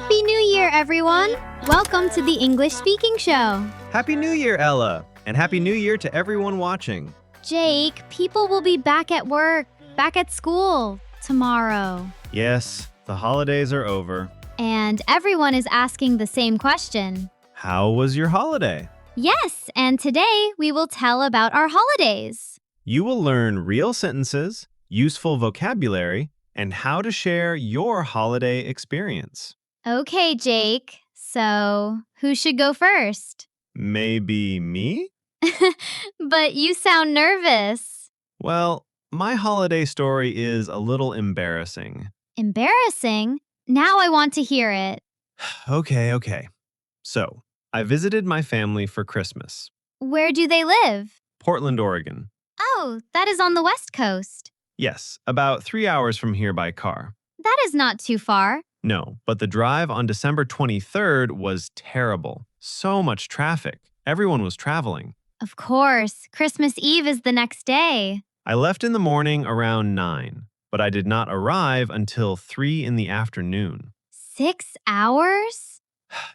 Happy New Year, everyone! Welcome to the English Speaking Show. Happy New Year, Ella! And Happy New Year to everyone watching. Jake, people will be back at work, back at school tomorrow. Yes, the holidays are over. And everyone is asking the same question. How was your holiday? Yes, and today we will tell about our holidays. You will learn real sentences, useful vocabulary, and how to share your holiday experience. Okay, Jake. So, who should go first? Maybe me? But you sound nervous. Well, my holiday story is a little embarrassing. Embarrassing? Now I want to hear it. Okay. So, I visited my family for Christmas. Where do they live? Portland, Oregon. Oh, that is on the West Coast. Yes, about 3 hours from here by car. That is not too far. No, but the drive on December 23rd was terrible. So much traffic. Everyone was traveling. Of course, Christmas Eve is the next day. I left in the morning around 9, but I did not arrive until 3 in the afternoon. 6 hours?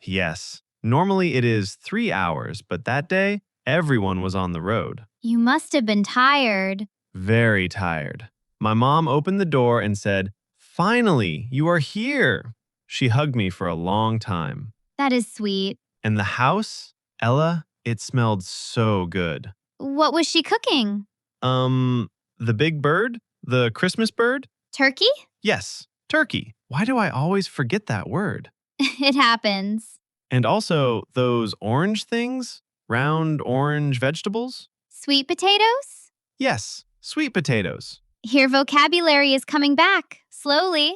Yes, normally it is 3 hours, but that day, everyone was on the road. You must have been tired. Very tired. My mom opened the door and said, "Finally, you are here." She hugged me for a long time. That is sweet. And the house, Ella, it smelled so good. What was she cooking? The big bird? The Christmas bird? Turkey? Yes, turkey. Why do I always forget that word? It happens. And also those orange things? Round orange vegetables? Sweet potatoes? Yes, sweet potatoes. Your vocabulary is coming back, slowly.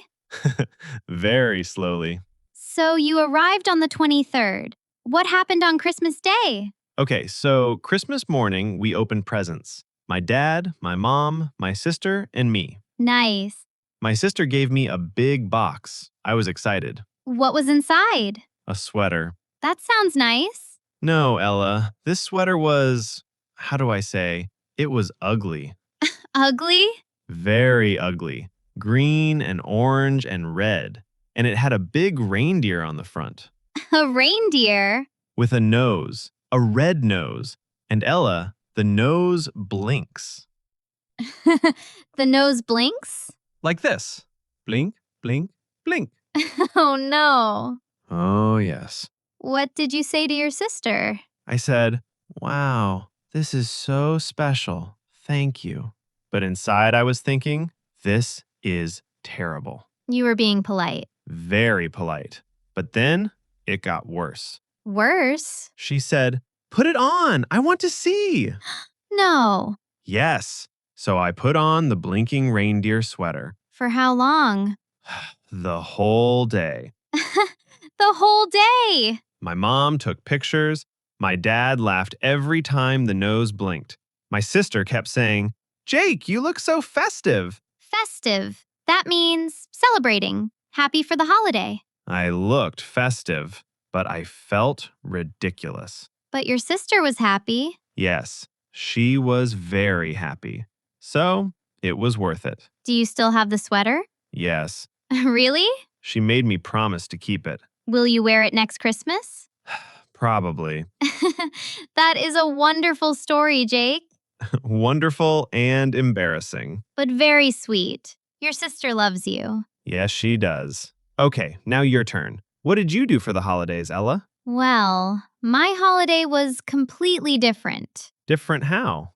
Very slowly. So you arrived on the 23rd. What happened on Christmas Day? Okay, so Christmas morning, we opened presents. My dad, my mom, my sister, and me. Nice. My sister gave me a big box. I was excited. What was inside? A sweater. That sounds nice. No, Ella, this sweater was, how do I say, it was ugly. Ugly? Very ugly. Green and orange and red. And it had a big reindeer on the front. A reindeer? With a nose. A red nose. And Ella, the nose blinks. The nose blinks? Like this. Blink, blink, blink. Oh no. Oh, yes. What did you say to your sister? I said, "Wow, this is so special. Thank you." But inside I was thinking, this is terrible. You were being polite. Very polite. But then it got worse. Worse? She said, "Put it on. I want to see." No. Yes. So I put on the blinking reindeer sweater. For how long? The whole day. The whole day. My mom took pictures. My dad laughed every time the nose blinked. My sister kept saying, "Jake, you look so festive." Festive. That means celebrating. Happy for the holiday. I looked festive, but I felt ridiculous. But your sister was happy. Yes, she was very happy. So it was worth it. Do you still have the sweater? Yes, Really? she made me promise to keep it. Will you wear it next Christmas? Probably. That is a wonderful story, Jake. Wonderful and embarrassing. But very sweet. Your sister loves you. Yes, she does. Okay, now your turn. What did you do for the holidays, Ella? Well, my holiday was completely different. Different how?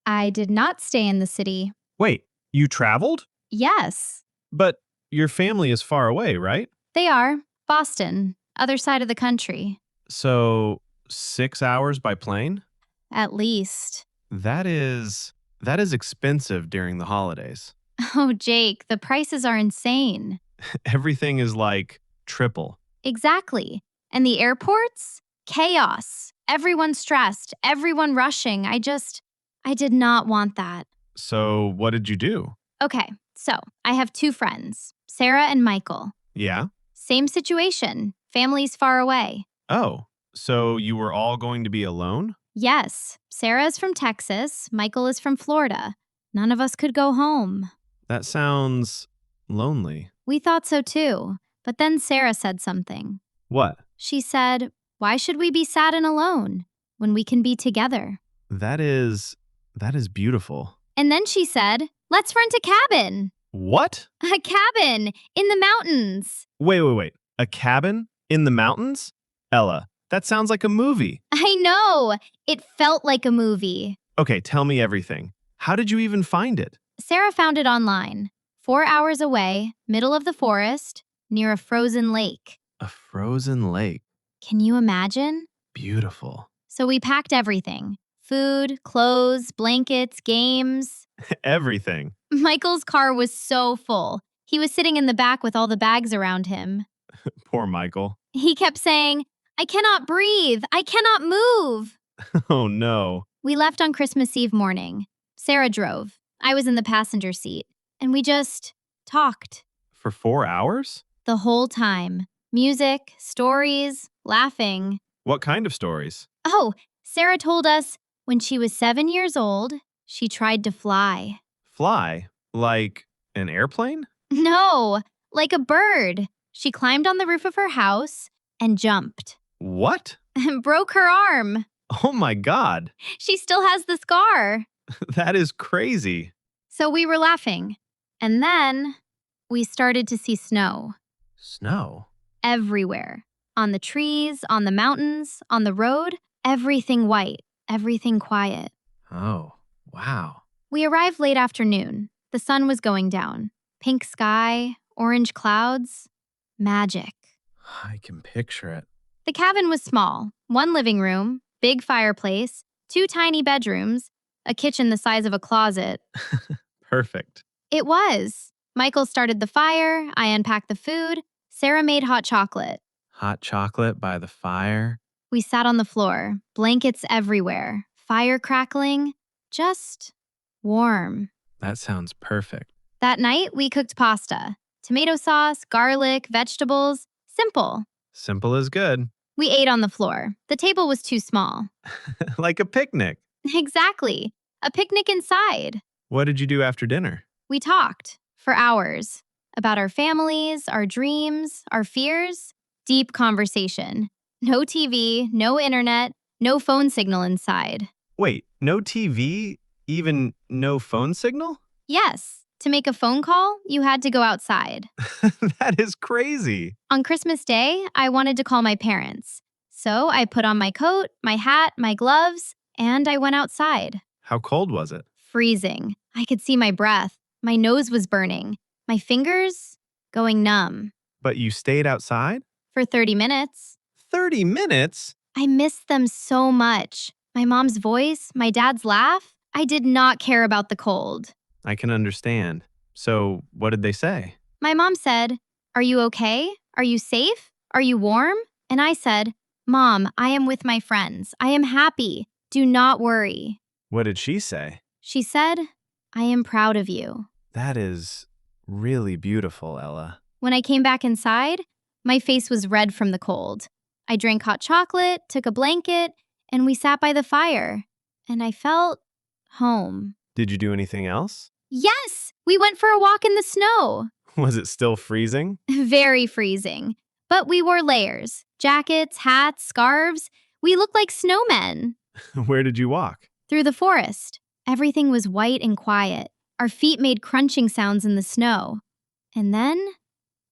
I did not stay in the city. Wait, you traveled? Yes, But your family is far away, right? they are. Boston, other side of the country. So 6 hours by plane? At least. That is expensive during the holidays. Oh, Jake, the prices are insane. Everything is like triple. Exactly. And the airports? Chaos. Everyone stressed, everyone rushing. I did not want that. So what did you do? Okay, so I have two friends, Sarah and Michael. Yeah? Same situation. Families far away. Oh, so you were all going to be alone? Yes, Sarah is from Texas. Michael is from Florida. None of us could go home. That sounds lonely. We thought so too. But then Sarah said something. What? She said, "Why should we be sad and alone when we can be together?" That is beautiful. And then she said, "Let's rent a cabin." What? A cabin in the mountains. Wait. A cabin in the mountains? Ella, that sounds like a movie. I know. It felt like a movie. Okay, tell me everything. How did you even find it? Sarah found it online. 4 hours away, middle of the forest, near a frozen lake. A frozen lake. Can you imagine? Beautiful. So we packed everything: food, clothes, blankets, games. Everything. Michael's car was so full. He was sitting in the back with all the bags around him. Poor Michael. He kept saying, "I cannot breathe. I cannot move." Oh no. We left on Christmas Eve morning. Sarah drove. I was in the passenger seat. And we just talked For 4 hours? the whole time. Music, stories, laughing. What kind of stories? Oh, Sarah told us when she was 7 years old, she tried to fly. Fly? Like an airplane? No, like a bird. She climbed on the roof of her house and jumped What? and broke her arm. Oh my God. She still has the scar. That is crazy. So we were laughing. And then we started to see snow Snow? everywhere. On the trees, on the mountains, on the road, everything white, everything quiet. Oh, wow. We arrived late afternoon. The sun was going down. Pink sky, orange clouds. Magic. I can picture it. The cabin was small. One living room, big fireplace, 2 tiny bedrooms, a kitchen the size of a closet. Perfect. It was. Michael started the fire, I unpacked the food, Sarah made hot chocolate. Hot chocolate by the fire. We sat on the floor, blankets everywhere, fire crackling, just warm. That sounds perfect. That night, we cooked pasta. Tomato sauce, garlic, vegetables. Simple. Simple as good. We ate on the floor. The table was too small. Like a picnic. Exactly. A picnic inside. What did you do after dinner? We talked for hours about our families, our dreams, our fears. Deep conversation. No TV, no internet, no phone signal inside. Wait, no TV? Even no phone signal? Yes, to make a phone call, you had to go outside. That is crazy. On Christmas Day, I wanted to call my parents. So I put on my coat, my hat, my gloves, and I went outside. How cold was it? Freezing. I could see my breath. My nose was burning. My fingers going numb. But you stayed outside? For 30 minutes. 30 minutes? I missed them so much. My mom's voice, my dad's laugh. I did not care about the cold. I can understand. So, what did they say? My mom said, "Are you okay? Are you safe? Are you warm?" And I said, "Mom, I am with my friends. I am happy. Do not worry." What did she say? She said, "I am proud of you." That is really beautiful, Ella. When I came back inside, my face was red from the cold. I drank hot chocolate, took a blanket, and we sat by the fire. And I felt home. Did you do anything else? Yes, we went for a walk in the snow. Was it still freezing? Very freezing. But we wore layers, jackets, hats, scarves. We looked like snowmen. Where did you walk? Through the forest. Everything was white and quiet. Our feet made crunching sounds in the snow. And then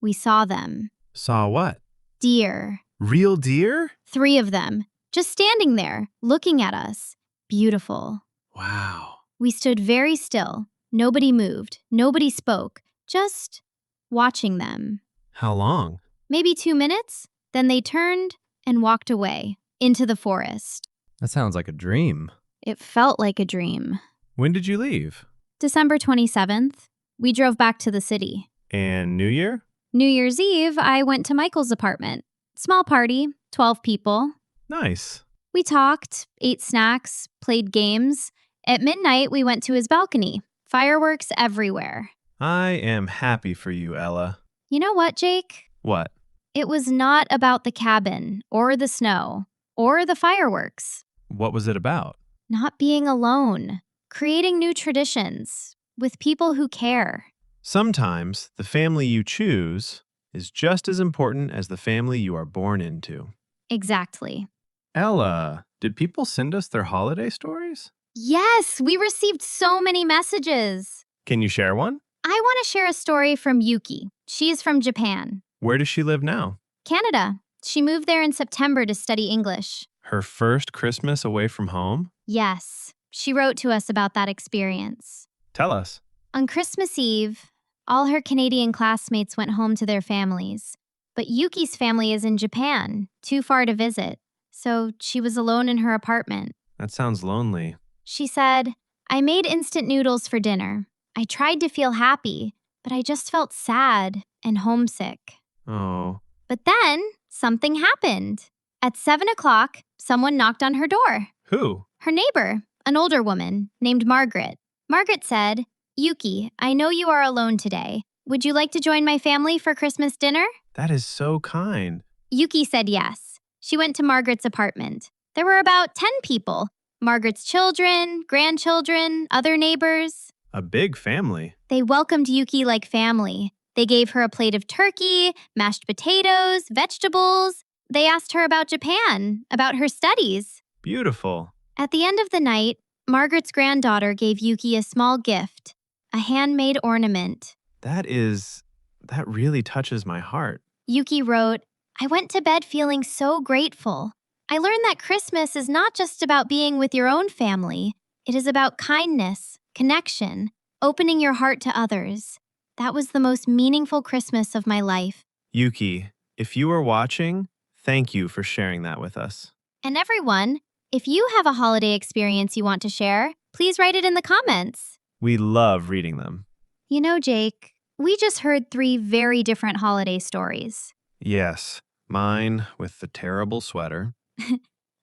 we saw them. Saw what? Deer. Real deer? 3 of them, just standing there, looking at us. Beautiful. Wow. We stood very still. Nobody moved. Nobody spoke. Just watching them. How long? Maybe 2 minutes. Then they turned and walked away into the forest. That sounds like a dream. It felt like a dream. When did you leave? December 27th, we drove back to the city. And New Year? New Year's Eve, I went to Michael's apartment. Small party, 12 people. Nice. We talked, ate snacks, played games. At midnight, we went to his balcony. Fireworks everywhere. I am happy for you, Ella. You know what, Jake? What? It was not about the cabin, or the snow, or the fireworks. What was it about? Not being alone. Creating new traditions with people who care. Sometimes the family you choose is just as important as the family you are born into. Exactly. Ella, did people send us their holiday stories? Yes, we received so many messages. Can you share one? I want to share a story from Yuki. She is from Japan. Where does she live now? Canada. She moved there in September to study English. Her first Christmas away from home? Yes, she wrote to us about that experience. Tell us. On Christmas Eve, all her Canadian classmates went home to their families. But Yuki's family is in Japan, too far to visit. So she was alone in her apartment. That sounds lonely. She said, I made instant noodles for dinner. I tried to feel happy, but I just felt sad and homesick. Oh, But then something happened. At 7 o'clock, someone knocked on her door. who? Her neighbor, an older woman named Margaret. Margaret said, Yuki, I know you are alone today. Would you like to join my family for Christmas dinner? That is so kind. Yuki said yes. She went to Margaret's apartment. There were about 10 people. Margaret's children, grandchildren, other neighbors. A big family. They welcomed Yuki like family. They gave her a plate of turkey, mashed potatoes, vegetables. They asked her about Japan, about her studies. Beautiful. At the end of the night, Margaret's granddaughter gave Yuki a small gift, a handmade ornament. That really touches my heart. Yuki wrote, I went to bed feeling so grateful. I learned that Christmas is not just about being with your own family. It is about kindness, connection, opening your heart to others. That was the most meaningful Christmas of my life. Yuki, if you are watching, thank you for sharing that with us. And everyone, if you have a holiday experience you want to share, please write it in the comments. We love reading them. You know, Jake, we just heard 3 very different holiday stories. Yes, mine with the terrible sweater,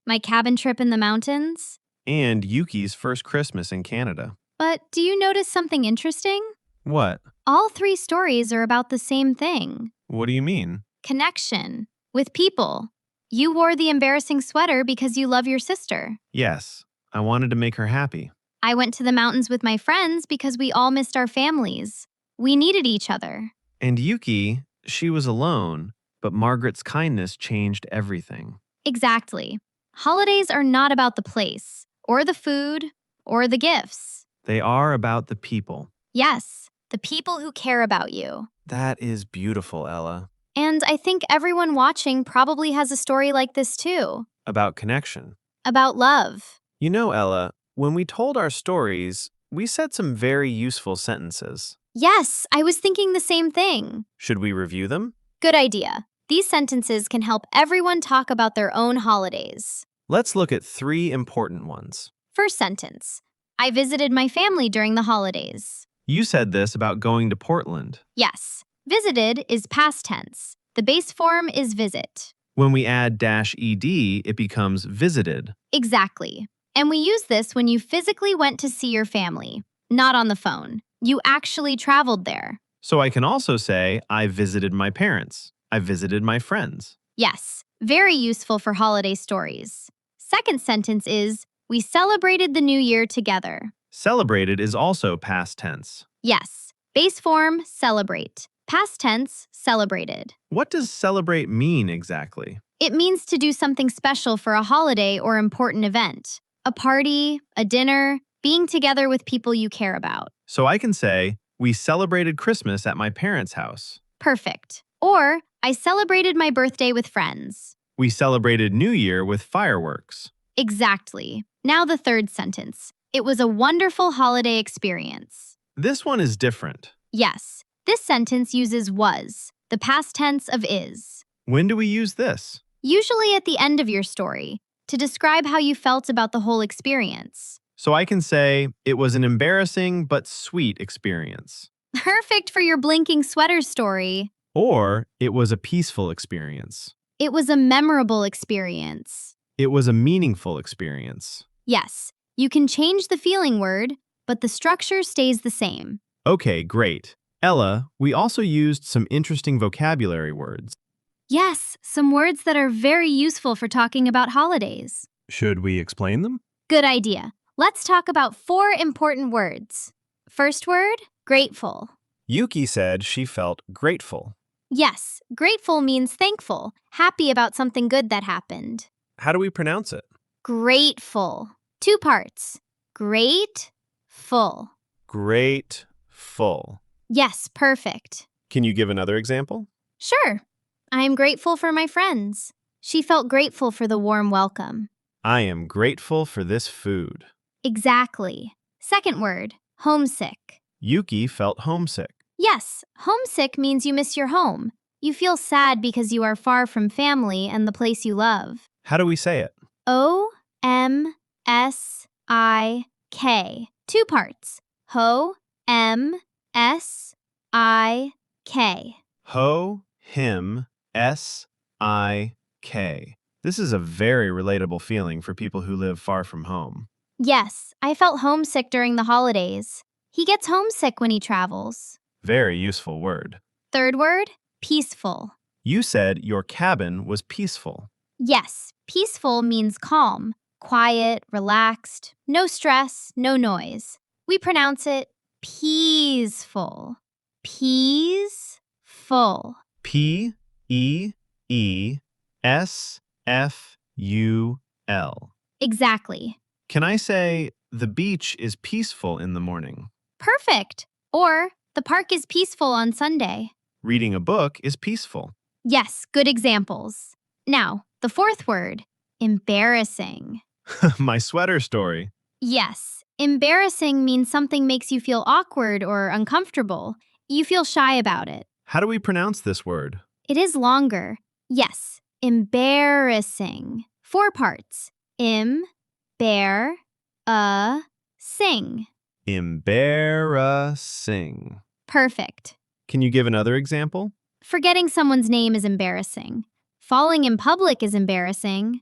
My cabin trip in the mountains. and Yuki's first Christmas in Canada. But do you notice something interesting? What? All 3 stories are about the same thing. What do you mean? Connection with people. You wore the embarrassing sweater because you love your sister. Yes, I wanted to make her happy. I went to the mountains with my friends because we all missed our families. We needed each other. And Yuki, she was alone, but Margaret's kindness changed everything. Exactly. Holidays are not about the place, or the food, or the gifts. They are about the people. Yes, the people who care about you. That is beautiful, Ella. And I think everyone watching probably has a story like this too, About connection. about love. You know, Ella, when we told our stories, we said some very useful sentences. Yes, I was thinking the same thing. Should we review them? Good idea. These sentences can help everyone talk about their own holidays. Let's look at 3 important ones. First sentence. I visited my family during the holidays. You said this about going to Portland. Yes, visited is past tense. The base form is visit. When we add -ed, it becomes visited. Exactly. And we use this when you physically went to see your family, not on the phone. You actually traveled there. So I can also say, I visited my parents. I visited my friends. Yes, very useful for holiday stories. Second sentence is, we celebrated the new year together. Celebrated is also past tense. Yes, base form, celebrate. Past tense, celebrated. What does celebrate mean exactly? It means to do something special for a holiday or important event. A party, a dinner, being together with people you care about. So I can say, we celebrated Christmas at my parents' house. Perfect. Or, I celebrated my birthday with friends. We celebrated New Year with fireworks. Exactly. Now the third sentence. It was a wonderful holiday experience. This one is different. Yes, this sentence uses was, the past tense of is. When do we use this? Usually at the end of your story, to describe how you felt about the whole experience. So I can say, it was an embarrassing but sweet experience. Perfect for your blinking sweater story. Or, it was a peaceful experience. It was a memorable experience. It was a meaningful experience. Yes, you can change the feeling word, but the structure stays the same. Okay, great. Ella, we also used some interesting vocabulary words. Yes, some words that are very useful for talking about holidays. Should we explain them? Good idea. Let's talk about 4 important words. First word, grateful. Yuki said she felt grateful. Yes, grateful means thankful, happy about something good that happened. How do we pronounce it? Grateful. Two parts. Grateful. Grateful. Yes, perfect. Can you give another example? Sure. I am grateful for my friends. She felt grateful for the warm welcome. I am grateful for this food. Exactly. Second word, homesick. Yuki felt homesick. Yes, homesick means you miss your home. You feel sad because you are far from family and the place you love. How do we say it? O-M-S-I-K. Two parts. Ho-M-S-I-K. Ho, him, S-I-K. This is a very relatable feeling for people who live far from home. Yes, I felt homesick during the holidays. He gets homesick when he travels. Very useful word. Third word, peaceful. You said your cabin was peaceful. Yes, peaceful means calm, quiet, relaxed, no stress, no noise. We pronounce it peaceful. Peaceful. P-E-E-S-F-U-L. Exactly. Can I say the beach is peaceful in the morning? Perfect. Or the park is peaceful on Sunday. Reading a book is peaceful. Yes, good examples. Now, the fourth word, embarrassing. My sweater story. Yes, embarrassing means something makes you feel awkward or uncomfortable. You feel shy about it. How do we pronounce this word? It is longer. Yes, embarrassing. Four parts. Bear, sing. Embarrassing. Perfect. Can you give another example? Forgetting someone's name is embarrassing. Falling in public is embarrassing.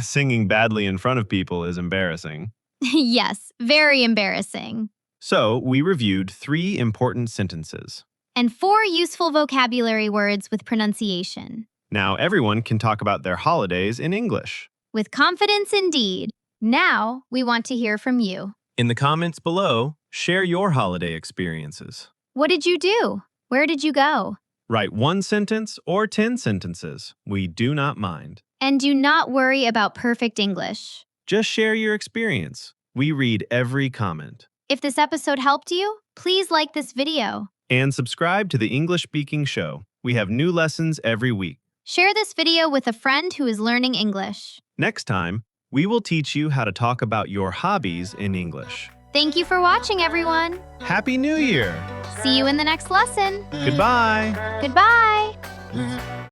Singing badly in front of people is embarrassing. Yes, very embarrassing. So, we reviewed 3 important sentences. And 4 useful vocabulary words with pronunciation. Now, everyone can talk about their holidays in English. With confidence indeed. Now, we want to hear from you. In the comments below, share your holiday experiences. What did you do? Where did you go? Write 1 sentence or 10 sentences. We do not mind. And do not worry about perfect English. Just share your experience. We read every comment. If this episode helped you, please like this video. And subscribe to the English Speaking Show. We have new lessons every week. Share this video with a friend who is learning English. Next time, we will teach you how to talk about your hobbies in English. Thank you for watching, everyone. Happy New Year! See you in the next lesson. Goodbye! Goodbye.